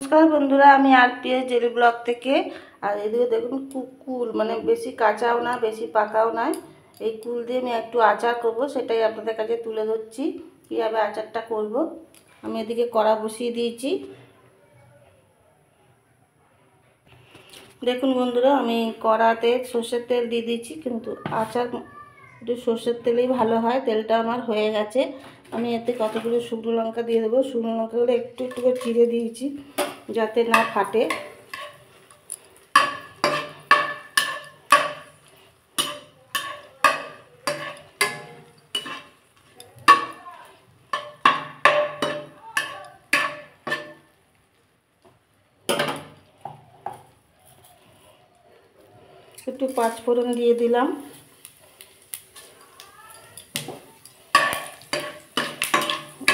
নমস্কার বন্ধুরা, আমি আরপিএস ডেলি ব্লগ থেকে। আর এদিকে দেখুন কুল, মানে বেশি কাঁচাও না বেশি পাকাও নয়। এই কুল দিয়ে আমি একটু আচার করব, সেটাই আপনাদের কাছে তুলে ধরছি কীভাবে আচারটা করব। আমি এদিকে কড়া বসিয়ে দিয়েছি। দেখুন বন্ধুরা, আমি কড়াতে সর্ষের তেল দিয়ে দিয়েছি, কিন্তু আচার একটু সর্ষের তেলেই ভালো হয়। তেলটা আমার হয়ে গেছে। আমি এতে কতগুলো শুকনো লঙ্কা দিয়ে দেবো। শুকনো লঙ্কাগুলো একটু একটু করে চিড়ে দিয়েছি যাতে না ফাটে। একটু পাঁচফোড়ন দিয়ে দিলাম।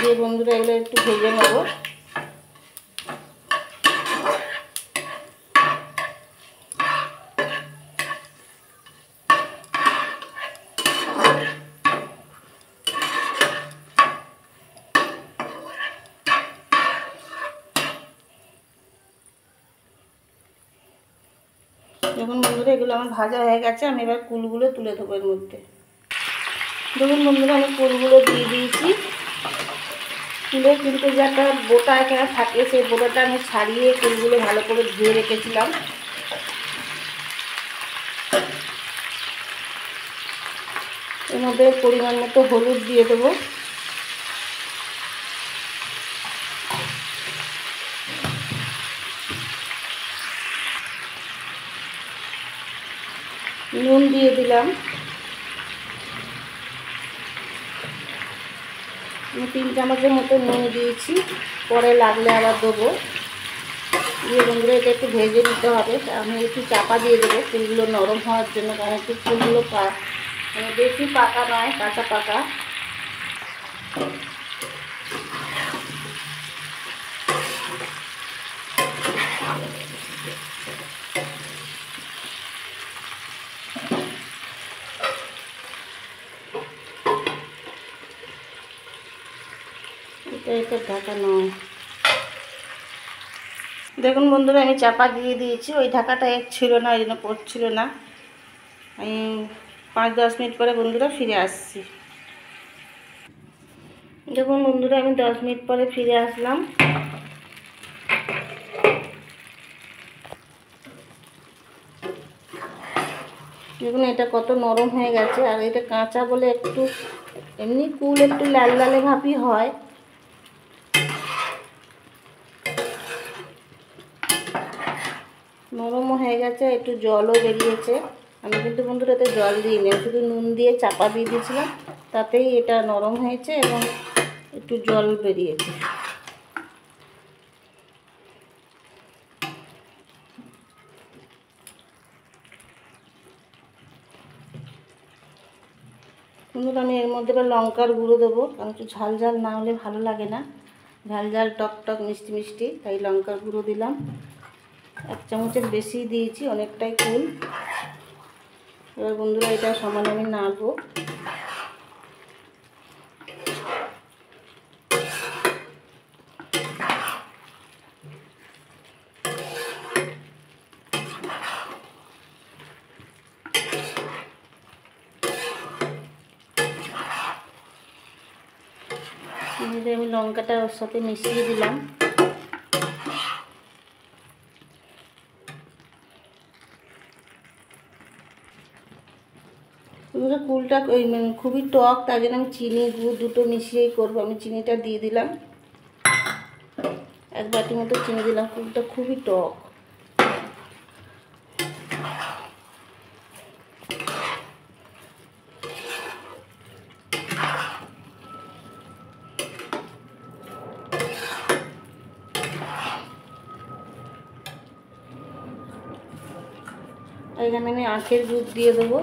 দিয়ে বন্ধুরা এগুলো একটু ভেজে নেব। দেখুন বন্ধুরা, এগুলো আমার ভাজা হয়ে গেছে। আমি এবার কুলগুলো তুলে দেবো এর মধ্যে। দেখুন বন্ধুরা, আমি কুলগুলো দিয়ে দিয়েছি। কুলের কিন্তু যে একটা বোটা এখানে থাকে, সেই বোটাটা আমি ছাড়িয়ে কুলগুলো ভালো করে ধুয়ে রেখেছিলাম। এর মধ্যে পরিমাণ মতো হলুদ দিয়ে দেবো। নুন দিয়ে দিলাম। আমি 3 চামচের মতো নুন দিয়েছি, পরে লাগলে আবার দেবো। দিয়ে বন্ধুরা এটা একটু ভেজে নিতে হবে। আমি একটু চাপা দিয়ে দেবো ফুলগুলো নরম হওয়ার জন্য, কারণ একটু ফুলগুলো মানে বেশি পাকা নয়, কাঁচা পাকা। এটা ঢাকা নয়। দেখুন বন্ধুরা, আমি চাপা দিয়ে দিয়েছি। ওই ঢাকাটা এক ছিল না, ওই জন্য পড়ছিল না। আমি 5-10 মিনিট পরে বন্ধুরা ফিরে আসছি। দেখুন বন্ধুরা, আমি 10 মিনিট পরে ফিরে আসলাম। দেখুন এটা কত নরম হয়ে গেছে। আর এটা কাঁচা বলে একটু এমনি কুল একটু লাল লালে ভাবই হয়। নরমও হয়ে গেছে, একটু জলও বেরিয়েছে। আমি কিন্তু বন্ধুরা এতে জল দিইনি, শুধু নুন দিয়ে চাপা দিয়ে দিয়েছিলাম, তাতেই এটা নরম হয়েছে এবং একটু জল বেরিয়েছে। বন্ধুরা আমি এর মধ্যে এবার লঙ্কার গুঁড়ো দেবো, কারণ একটু ঝাল ঝাল না হলে ভালো লাগে না। ঝাল ঝাল টক টক মিষ্টি মিষ্টি, তাই লঙ্কার গুঁড়ো দিলাম। 1 চামচের বেশি দিয়েছি, অনেকটাই কুল। এবার বন্ধুরা এটা সমানে আমি নাড়বো। আমি লঙ্কাটা ওর সাথে মিশিয়ে দিলাম। কুলটা খুবই টক, তার জন্য আমি চিনি গুড় দুটো মিশিয়েই করবো। আমি চিনিটা দিয়ে দিলাম, 1 বাটি মতো চিনি দিলাম। কুলটা খুবই টক। এখানে আমি আখের গুড় দিয়ে দেবো।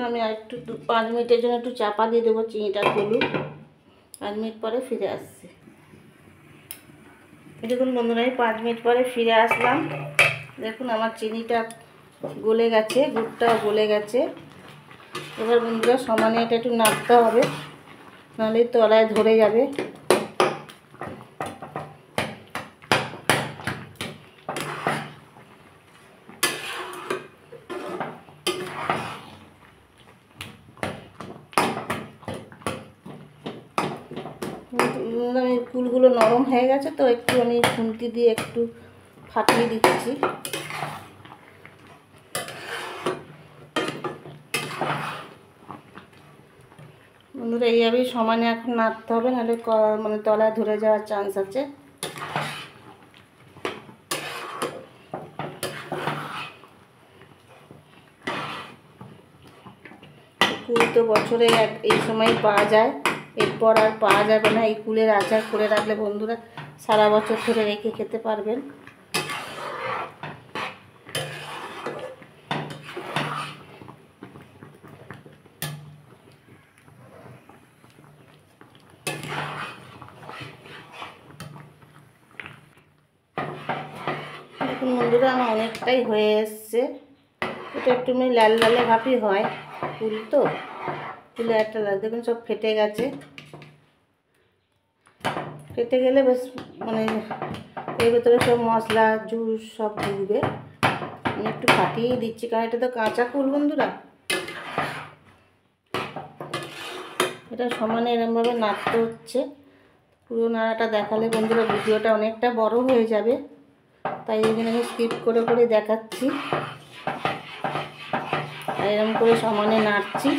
আমি আর একটু 5 মিনিটের জন্য একটু চাপা দিয়ে দেবো, চিনিটা গলুক। 5 মিনিট পরে ফিরে আসছি। দেখুন বন্ধুরা, আমি 5 মিনিট পরে ফিরে আসলাম। দেখুন আমার চিনিটা গলে গেছে, গুড়টাও গলে গেছে। এবার বন্ধুরা সমানে এটা একটু নাড়তে হবে, নাহলে তলায় ধরে যাবে। কুলগুলো নরম হয়ে গেছে, তো একটু আমি খুন্তি দিয়ে একটু ফাটিয়ে দিচ্ছি। বন্ধুরা এইভাবেই সমানে এখন নাড়তে হবে, নাহলে মানে তলায় ধরে যাওয়ার চান্স আছে। কুল তো বছরে এই সময় পাওয়া যায়, এরপর আর পাওয়া যাবে না। এই কুলের আচার করে রাখলে বন্ধুরা সারা বছর ধরে রেখে খেতে পারবেন। দেখুন বন্ধুরা আমার অনেকটাই হয়ে এসছে। এটা একটু লাল লালে ভাবই হয়, কুল তো কুলে একটা দেখুন সব ফেটে গেছে। ফেটে গেলে বেশ মানে এর ভেতরে সব মশলা জুস সব ঢুকবে। আমি একটু ফাটিয়েই দিচ্ছি, কারণ এটা তো কাঁচা কুল বন্ধুরা। এটা সমানে এরমভাবে নাড়তে হচ্ছে। পুরো নাড়াটা দেখালে বন্ধুরা ভিডিওটা অনেকটা বড় হয়ে যাবে, তাই এখানে আমি স্কিপ করে করে দেখাচ্ছি। আর এরকম করে সমানে নাড়ছি।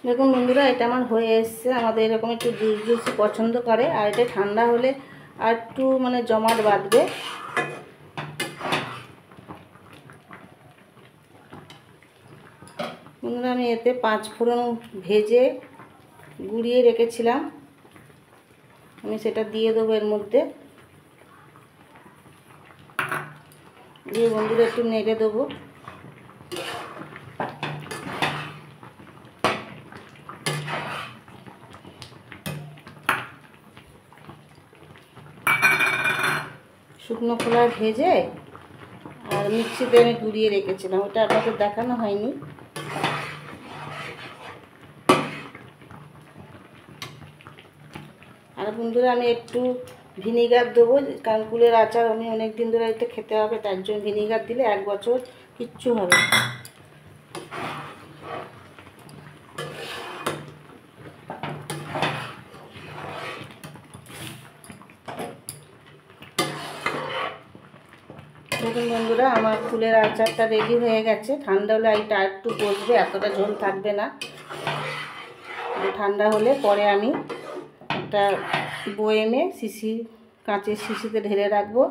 দেখুন বন্ধুরা এটা আমার হয়ে এসছে। আমাদের এরকম একটু জুস জুস পছন্দ করে, আর এটা ঠান্ডা হলে আর একটু মানে জমাট বাঁধবে। বন্ধুরা আমি এতে 5 ফোড়ন ভেজে গুঁড়িয়ে রেখেছিলাম, আমি সেটা দিয়ে দেবো এর মধ্যে। দিয়ে বন্ধুরা একটু নেড়ে দেবো। শুকনো খোলায় ভেজে আর মিক্সিতে আমি গুঁড়িয়ে রেখেছিলাম, ওটা আপনাদের দেখানো হয়নি। আর বন্ধুরা আমি একটু ভিনিগার দেবো, কারণ কুলের আচার আমি অনেক দিন ধরে এটা খেতে হবে, তার জন্য ভিনিগার দিলে 1 বছর কিচ্ছু হবে। দেখুন বন্ধুরা আমার কুলের আচারটা রেডি হয়ে গেছে। ঠান্ডা হলে এটা একটু বসবে, এতটা ঝোল থাকবে না। ঠান্ডা হলে পরে আমি একটা বয়েমে শিশি, কাঁচের শিশিতে ঢেলে রাখবো,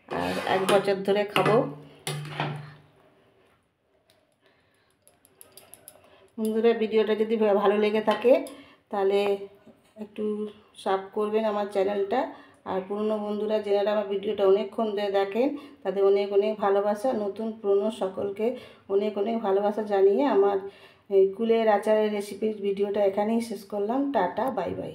আর 1 বছর ধরে খাবো। বন্ধুরা ভিডিওটা যদি ভালো লেগে থাকে তাহলে একটু সাবস্ক্রাইব করবেন আমার চ্যানেলটা। আর পুরনো বন্ধুরা যারা আমার ভিডিওটা অনেকক্ষণ ধরে দেখেন তাদের অনেক অনেক ভালোবাসা। নতুন পুরনো সকলকে অনেক অনেক ভালোবাসা জানিয়ে আমার কুলের আচারের রেসিপির ভিডিওটা এখানেই শেষ করলাম। Tata, bye bye.